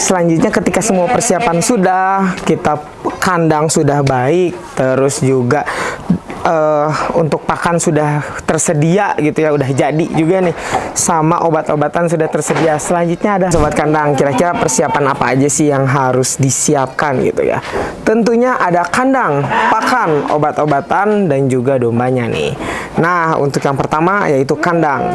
Selanjutnya ketika semua persiapan sudah, kita kandang sudah baik, terus juga untuk pakan sudah tersedia gitu ya, udah jadi juga nih, sama obat-obatan sudah tersedia. Selanjutnya ada sobat kandang, kira-kira persiapan apa aja sih yang harus disiapkan gitu ya. Tentunya ada kandang, pakan, obat-obatan, dan juga dombanya nih. Nah, untuk yang pertama yaitu kandang.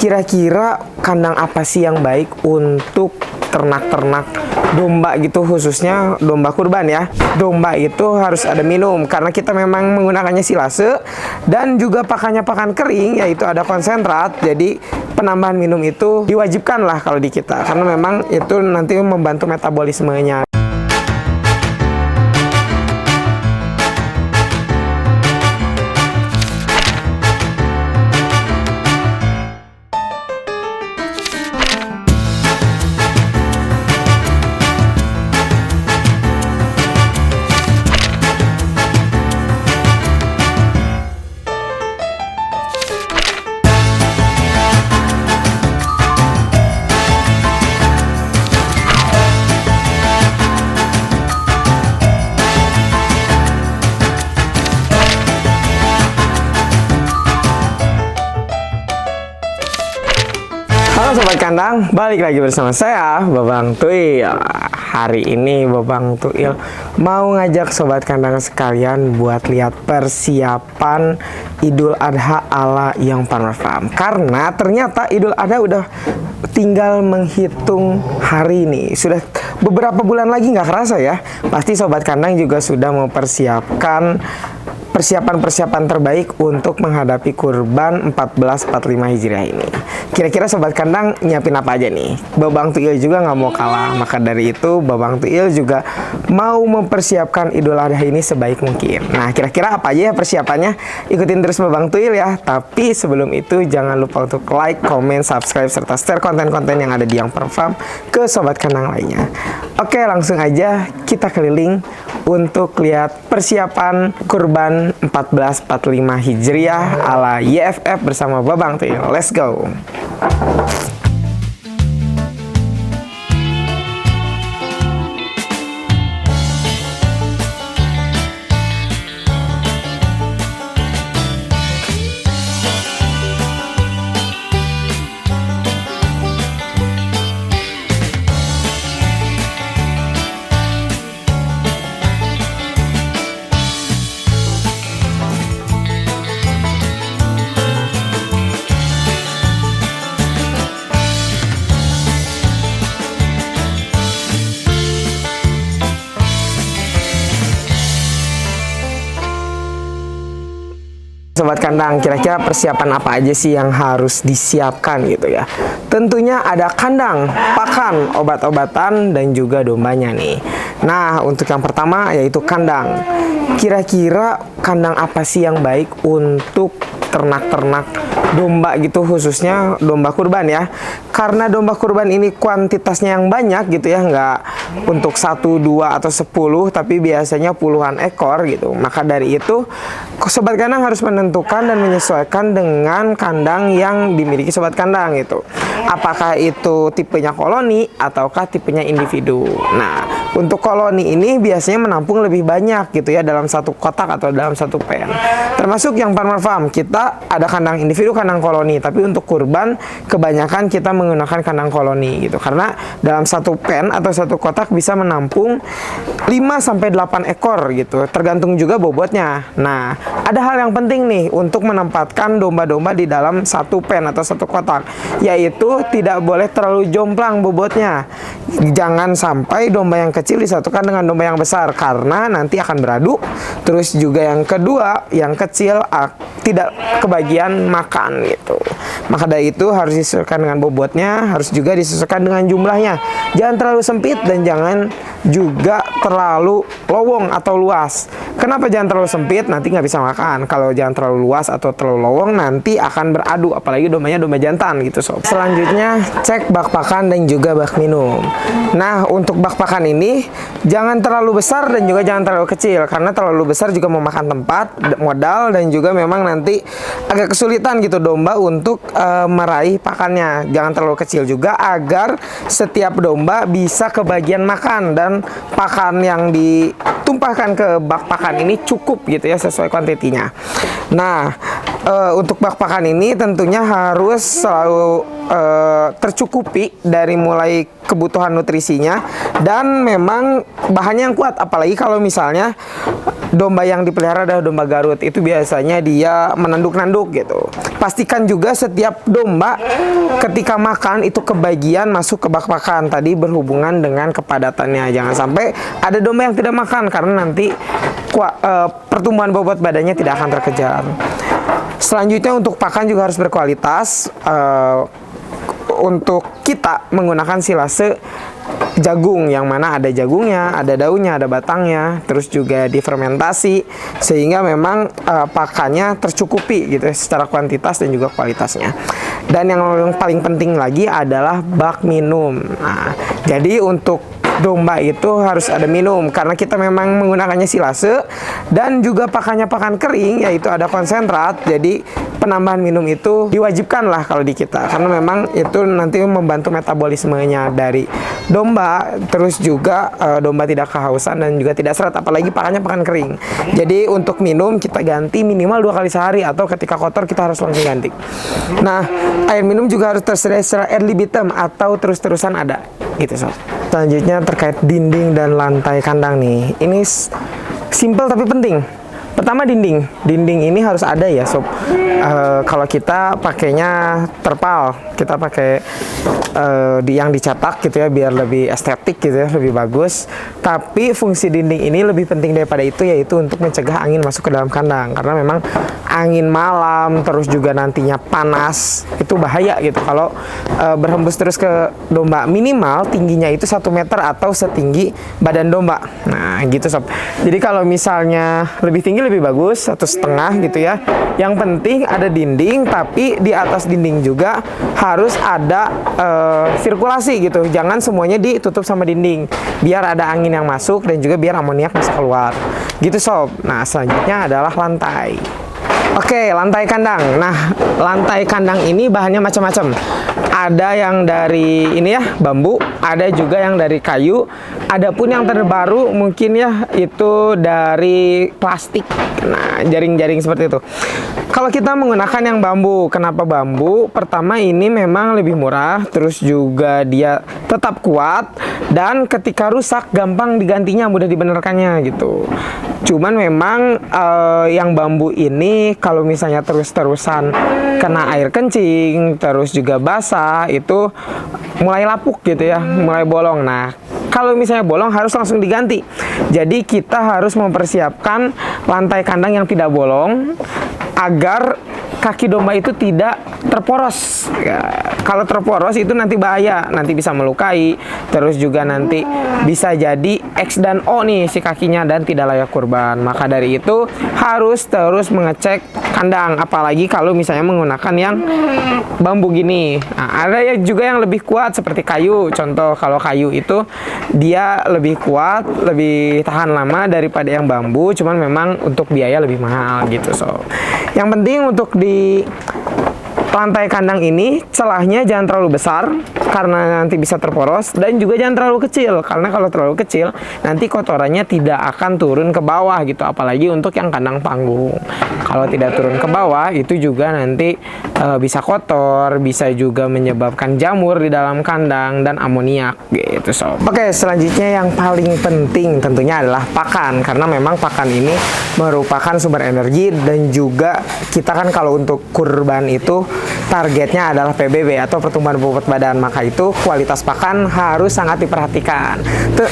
Kira-kira kandang apa sih yang baik untuk ternak-ternak domba gitu, khususnya domba kurban ya. Domba itu harus ada minum karena kita memang menggunakannya silase, dan juga pakannya pakan kering yaitu ada konsentrat. Jadi penambahan minum itu diwajibkan lah kalau di kita, karena memang itu nanti membantu metabolismenya. Halo sobat kandang, balik lagi bersama saya Babang Tuil. Hari ini Babang Tuil mau ngajak sobat kandang sekalian buat lihat persiapan Idul Adha ala Young Farmer Farm. Karena ternyata Idul Adha udah tinggal menghitung hari ini. Sudah beberapa bulan lagi, nggak kerasa ya. Pasti sobat kandang juga sudah mempersiapkan persiapan-persiapan terbaik untuk menghadapi kurban 1445 Hijriah ini. Kira-kira sobat kandang nyiapin apa aja nih? Babang Tuil juga nggak mau kalah. Maka dari itu Babang Tuil juga mau mempersiapkan Idul Adha ini sebaik mungkin. Nah, kira-kira apa aja ya persiapannya? Ikutin terus Babang Tuil ya. Tapi sebelum itu jangan lupa untuk like, comment, subscribe, serta share konten-konten yang ada di Young Farmer Farm ke sobat kandang lainnya. Oke, langsung aja kita keliling untuk lihat persiapan kurban 1445 Hijriah ala YFF bersama Babang Tuil. Let's go. Sobat kandang, kira-kira persiapan apa aja sih yang harus disiapkan gitu ya. Tentunya ada kandang, pakan, obat-obatan, dan juga dombanya nih. Nah, untuk yang pertama yaitu kandang. Kira-kira kandang apa sih yang baik untuk ternak-ternak domba gitu, khususnya domba kurban ya. Karena domba kurban ini kuantitasnya yang banyak gitu ya, nggak untuk 1, 2, atau 10, tapi biasanya puluhan ekor gitu. Maka dari itu sobat kandang harus menentukan dan menyesuaikan dengan kandang yang dimiliki sobat kandang gitu. Apakah itu tipenya koloni ataukah tipenya individu. Nah, untuk koloni ini biasanya menampung lebih banyak gitu ya dalam satu kotak atau dalam satu pen. Termasuk yang Farmer Farm, kita ada kandang individu, kandang koloni. Tapi untuk kurban kebanyakan kita menggunakan kandang koloni gitu. Karena dalam satu pen atau satu kotak bisa menampung 5-8 ekor gitu. Tergantung juga bobotnya. Nah, ada hal yang penting nih untuk menempatkan domba-domba di dalam satu pen atau satu kotak, yaitu tidak boleh terlalu jomplang bobotnya. Jangan sampai domba yang kecil disatukan dengan domba yang besar, karena nanti akan beradu. Terus juga yang kedua, yang kecil tidak kebagian makan gitu. Maka dari itu harus disesuaikan dengan bobotnya, harus juga disesuaikan dengan jumlahnya. Jangan terlalu sempit dan jangan juga terlalu lowong atau luas. Kenapa jangan terlalu sempit? Nanti nggak bisa makan. Kalau jangan terlalu luas atau terlalu lowong, nanti akan beradu, apalagi dombanya domba jantan gitu sob. Selanjutnya cek bak pakan dan juga bak minum. Nah, untuk bak pakan ini jangan terlalu besar dan juga jangan terlalu kecil, karena terlalu besar juga memakan tempat, modal, dan juga memang nanti agak kesulitan gitu domba untuk meraih pakannya. Jangan terlalu kecil juga, agar setiap domba bisa kebagian makan dan pakan yang ditumpahkan ke bak pakan ini cukup gitu ya, sesuai kuantitinya. Nah, untuk bak pakan ini tentunya harus selalu tercukupi dari mulai kebutuhan nutrisinya, dan memang bahannya yang kuat, apalagi kalau misalnya domba yang dipelihara adalah domba Garut, itu biasanya dia menanduk-nanduk gitu. Pastikan juga setiap domba ketika makan itu kebagian masuk ke bak pakan, tadi berhubungan dengan kepadatannya. Jangan sampai ada domba yang tidak makan, karena nanti pertumbuhan bobot badannya tidak akan terkejar. Selanjutnya untuk pakan juga harus berkualitas. Untuk kita menggunakan silase jagung, yang mana ada jagungnya, ada daunnya, ada batangnya, terus juga difermentasi, sehingga memang pakannya tercukupi gitu secara kuantitas dan juga kualitasnya. Dan yang paling penting lagi adalah bak minum. Nah, jadi untuk domba itu harus ada minum, karena kita memang menggunakannya silase dan juga pakannya pakan kering, yaitu ada konsentrat. Jadi penambahan minum itu diwajibkan lah kalau di kita, karena memang itu nanti membantu metabolismenya dari domba, terus juga domba tidak kehausan dan juga tidak seret, apalagi pakannya pakan kering. Jadi untuk minum kita ganti minimal 2 kali sehari, atau ketika kotor kita harus langsung ganti. Nah, air minum juga harus tersedia secara ad libitum atau terus-terusan ada gitu sob. Selanjutnya terkait dinding dan lantai kandang nih. Ini simple tapi penting. Pertama, dinding. Dinding ini harus ada ya sob. Kalau kita pakainya terpal, kita pakai yang dicetak gitu ya, biar lebih estetik gitu ya, lebih bagus. Tapi fungsi dinding ini lebih penting daripada itu, yaitu untuk mencegah angin masuk ke dalam kandang, karena memang angin malam terus juga nantinya panas itu bahaya gitu kalau berhembus terus ke domba. Minimal tingginya itu 1 meter atau setinggi badan domba. Nah gitu sob. Jadi kalau misalnya lebih tinggi lebih bagus, 1,5 gitu ya. Yang penting ada dinding, tapi di atas dinding juga harus ada sirkulasi gitu. Jangan semuanya ditutup sama dinding, biar ada angin yang masuk dan juga biar amoniak bisa keluar gitu sob. Nah selanjutnya adalah lantai. Oke, lantai kandang. Nah, lantai kandang ini bahannya macam-macam. Ada yang dari ini ya, bambu, ada juga yang dari kayu. Adapun yang terbaru mungkin ya itu dari plastik. Nah, jaring-jaring seperti itu. Kalau kita menggunakan yang bambu, kenapa bambu? Pertama, ini memang lebih murah, terus juga dia tetap kuat, dan ketika rusak gampang digantinya, mudah dibenarkannya gitu. Cuman memang yang bambu ini kalau misalnya terus-terusan kena air kencing, terus juga basah, itu mulai lapuk gitu ya, mulai bolong. Nah, kalau misalnya bolong harus langsung diganti. Jadi kita harus mempersiapkan lantai kandang yang tidak bolong, agar kaki domba itu tidak terporos ya. Kalau terporos itu nanti bahaya, nanti bisa melukai, terus juga nanti bisa jadi X dan O nih si kakinya, dan tidak layak kurban. Maka dari itu harus terus mengecek kandang, apalagi kalau misalnya menggunakan yang bambu gini. Nah, ada ya juga yang lebih kuat seperti kayu. Contoh, kalau kayu itu dia lebih kuat, lebih tahan lama daripada yang bambu, cuman memang untuk biaya lebih mahal gitu. So, yang penting untuk di lantai kandang ini celahnya jangan terlalu besar, karena nanti bisa terporos, dan juga jangan terlalu kecil, karena kalau terlalu kecil nanti kotorannya tidak akan turun ke bawah gitu, apalagi untuk yang kandang panggung. Kalau tidak turun ke bawah itu juga nanti bisa kotor, bisa juga menyebabkan jamur di dalam kandang dan amoniak gitu sob. Oke, selanjutnya yang paling penting tentunya adalah pakan, karena memang pakan ini merupakan sumber energi, dan juga kita kan kalau untuk kurban itu targetnya adalah PBB atau pertumbuhan bobot badan, maka itu kualitas pakan harus sangat diperhatikan.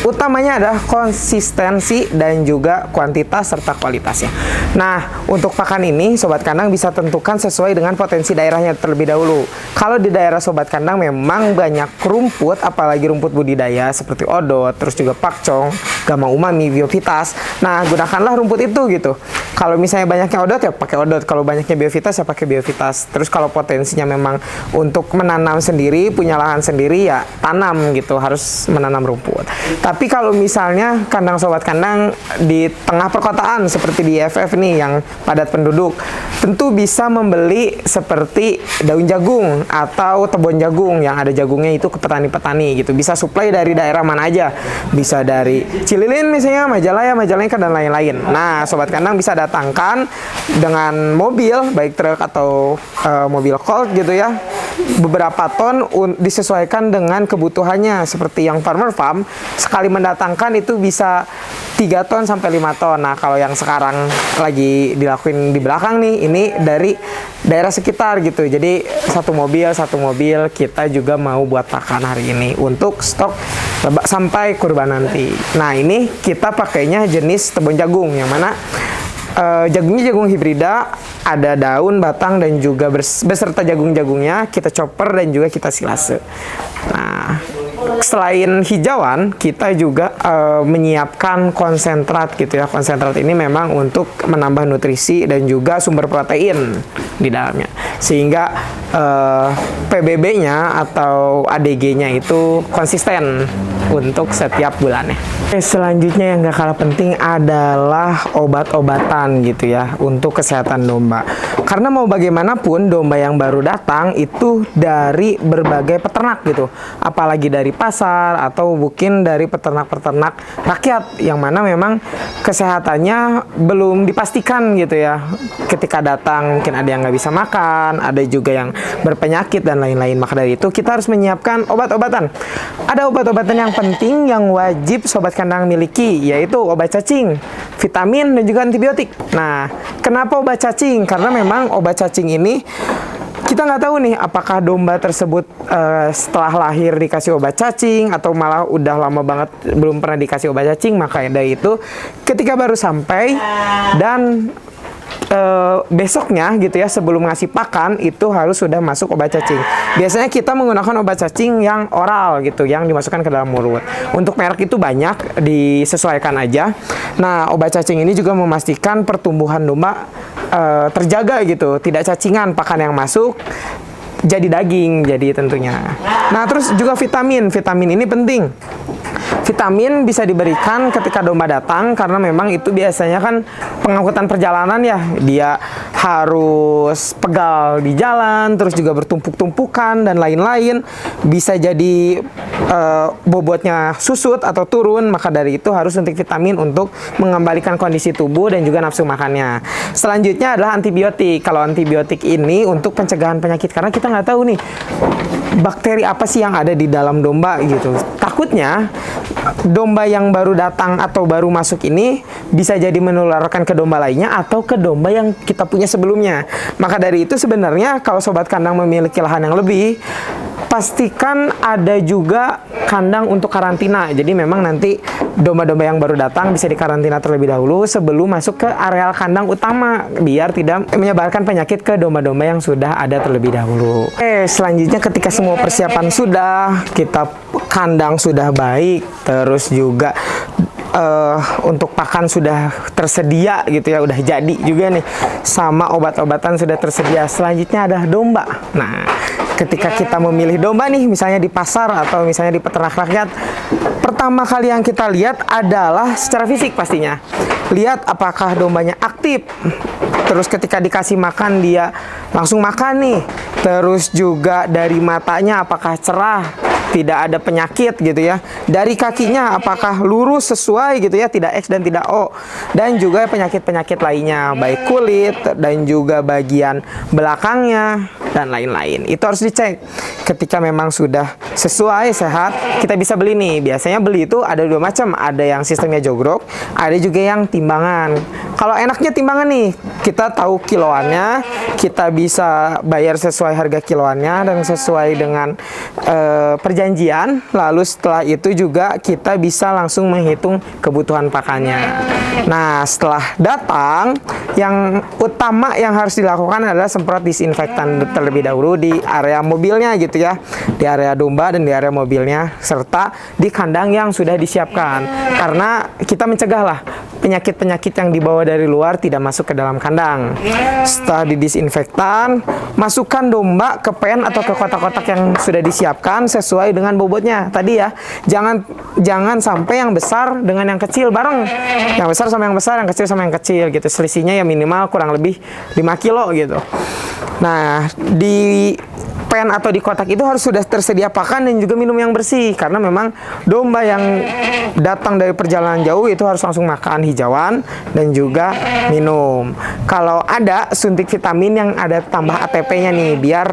Utamanya adalah konsistensi dan juga kuantitas serta kualitasnya. Nah, untuk pakan ini Sobat Kandang bisa tentukan sesuai dengan potensi daerahnya terlebih dahulu. Kalau di daerah Sobat Kandang memang banyak rumput, apalagi rumput budidaya seperti odot, terus juga pakcong, gama umami, biovitas. Nah, gunakanlah rumput itu gitu. Kalau misalnya banyaknya odot ya pakai odot, kalau banyaknya biovitas ya pakai biovitas. Terus kalau potensinya memang untuk menanam sendiri, punya lahan sendiri ya tanam gitu, harus menanam rumput. Tapi kalau misalnya kandang Sobat Kandang di tengah perkotaan seperti di FF nih yang padat penduduk, tentu bisa membeli seperti daun jagung atau tebon jagung yang ada jagungnya itu ke petani-petani gitu. Bisa supply dari daerah mana aja. Bisa dari Cililin misalnya, Majalaya, dan lain-lain. Nah, Sobat Kandang bisa datangkan dengan mobil, baik truk atau mobil cold gitu ya. Beberapa ton disesuaikan dengan kebutuhannya. Seperti yang Farmer Farm, sekali mendatangkan itu bisa 3 ton sampai 5 ton. Nah, kalau yang sekarang lagi dilakuin di belakang nih, ini dari daerah sekitar gitu. Jadi satu mobil kita juga mau buat pakan hari ini untuk stok sampai kurban nanti. Nah, ini kita pakainya jenis tebon jagung yang mana jagungnya jagung hibrida, ada daun, batang, dan juga beserta jagung-jagungnya kita chopper dan juga kita silase. Nah, selain hijauan, kita juga menyiapkan konsentrat gitu ya. Konsentrat ini memang untuk menambah nutrisi dan juga sumber protein di dalamnya. Sehingga PBB-nya atau ADG-nya itu konsisten untuk setiap bulannya. Selanjutnya yang gak kalah penting adalah obat-obatan gitu ya untuk kesehatan domba. Karena mau bagaimanapun domba yang baru datang itu dari berbagai peternak gitu. Apalagi dari pasar atau mungkin dari peternak-peternak rakyat yang mana memang kesehatannya belum dipastikan gitu ya. Ketika datang mungkin ada yang nggak bisa makan, ada juga yang berpenyakit dan lain-lain. Maka dari itu kita harus menyiapkan obat-obatan. Ada obat-obatan yang penting yang wajib Sobat Kandang miliki, yaitu obat cacing, vitamin, dan juga antibiotik. Nah, kenapa obat cacing? Karena memang obat cacing ini kita nggak tahu nih apakah domba tersebut setelah lahir dikasih obat cacing atau malah udah lama banget belum pernah dikasih obat cacing. Maka dari itu ketika baru sampai dan besoknya gitu ya, sebelum ngasih pakan itu harus sudah masuk obat cacing. Biasanya kita menggunakan obat cacing yang oral gitu, yang dimasukkan ke dalam mulut. Untuk merek itu banyak, disesuaikan aja. Nah, obat cacing ini juga memastikan pertumbuhan domba terjaga gitu, tidak cacingan pakan yang masuk jadi daging, jadi tentunya. Nah, terus juga vitamin ini penting. Vitamin bisa diberikan ketika domba datang karena memang itu biasanya kan pengangkutan perjalanan ya, dia harus pegal di jalan, terus juga bertumpuk-tumpukan dan lain-lain, bisa jadi bobotnya susut atau turun. Maka dari itu harus suntik vitamin untuk mengembalikan kondisi tubuh dan juga nafsu makannya. Selanjutnya adalah antibiotik. Kalau antibiotik ini untuk pencegahan penyakit, karena kita nggak tahu nih bakteri apa sih yang ada di dalam domba gitu. Takutnya domba yang baru datang atau baru masuk ini bisa jadi menularkan ke domba lainnya atau ke domba yang kita punya sebelumnya. Maka dari itu sebenarnya kalau Sobat Kandang memiliki lahan yang lebih, pastikan ada juga kandang untuk karantina. Jadi memang nanti domba-domba yang baru datang bisa dikarantina terlebih dahulu sebelum masuk ke areal kandang utama, biar tidak menyebarkan penyakit ke domba-domba yang sudah ada terlebih dahulu. Selanjutnya ketika semua persiapan sudah, kita kandang sudah baik, terus juga untuk pakan sudah tersedia gitu ya, udah jadi juga nih, sama obat-obatan sudah tersedia. Selanjutnya adalah domba. Nah, ketika kita memilih domba nih, misalnya di pasar atau misalnya di peternak rakyat, pertama kali yang kita lihat adalah secara fisik pastinya. Lihat apakah dombanya aktif. Terus ketika dikasih makan dia langsung makan nih. Terus juga dari matanya apakah cerah, tidak ada penyakit gitu ya. Dari kakinya apakah lurus sesuai gitu ya, tidak X dan tidak O. Dan juga penyakit-penyakit lainnya, baik kulit dan juga bagian belakangnya dan lain-lain. Itu harus dicek. ketika memang sudah sesuai sehat, kita bisa beli nih. Biasanya beli itu ada dua macam, ada yang sistemnya jogrok, ada juga yang timbangan. Kalau enaknya timbangan nih, kita tahu kiloannya, kita bisa bayar sesuai harga kiloannya dan sesuai dengan perjanjian. Lalu setelah itu juga kita bisa langsung menghitung kebutuhan pakannya. Nah, setelah datang, yang utama yang harus dilakukan adalah semprot disinfektan terlebih dahulu di area mobilnya gitu ya, di area domba dan di area mobilnya, serta di kandang yang sudah disiapkan, karena kita mencegahlah penyakit-penyakit yang dibawa dari luar tidak masuk ke dalam kandang. Setelah didisinfektan, masukkan domba ke pen atau ke kotak-kotak yang sudah disiapkan sesuai dengan bobotnya tadi ya. Jangan sampai yang besar dengan yang kecil bareng, yang besar sama yang besar, yang kecil sama yang kecil gitu. Selisihnya ya minimal kurang lebih 5 kilo gitu. Nah, di pen atau di kotak itu harus sudah tersedia pakan dan juga minum yang bersih, karena memang domba yang datang dari perjalanan jauh itu harus langsung makan hijauan dan juga minum. Kalau ada suntik vitamin yang ada tambah ATP-nya nih, biar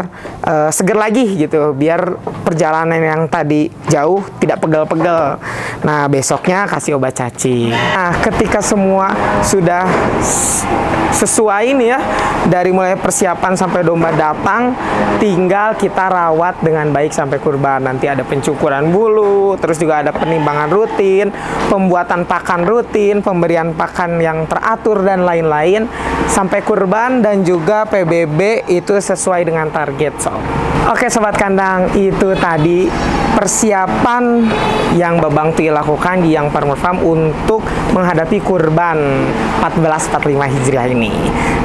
seger lagi gitu, biar perjalanan yang tadi jauh tidak pegel-pegel. Nah, besoknya kasih obat cacing. Nah, ketika semua sudah sesuai nih ya, dari mulai persiapan sampai domba datang, tinggal kita rawat dengan baik sampai kurban. Nanti ada pencukuran bulu, terus juga ada penimbangan rutin, pembuatan pakan rutin, pemberian pakan yang teratur dan lain-lain sampai kurban, dan juga PBB itu sesuai dengan target sob. Oke sobat kandang, itu tadi persiapan yang Babang Tuil lakukan di Young Farmer Farm untuk menghadapi kurban 1445 Hijriah ini.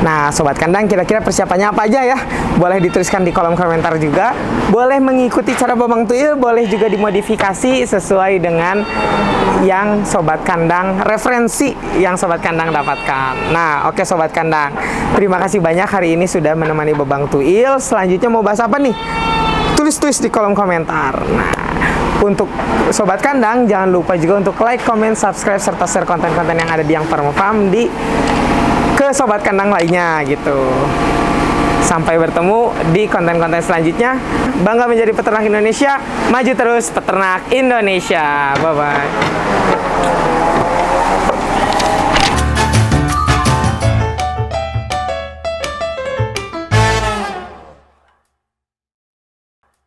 Nah sobat kandang, kira-kira persiapannya apa aja ya? Boleh dituliskan di kolom komentar juga. Boleh mengikuti cara Babang Tuil, boleh juga dimodifikasi sesuai dengan yang sobat kandang, referensi yang sobat kandang dapatkan. Nah oke sobat kandang, terima kasih banyak hari ini sudah menemani Babang Tuil. Selanjutnya mau bahas apa nih? Tulis di kolom komentar. Nah, untuk sobat kandang, jangan lupa juga untuk like, comment, subscribe, serta share konten-konten yang ada di Young Farmer Farm ke sobat kandang lainnya gitu. Sampai bertemu di konten-konten selanjutnya. Bangga menjadi peternak Indonesia, maju terus peternak Indonesia. Bye-bye.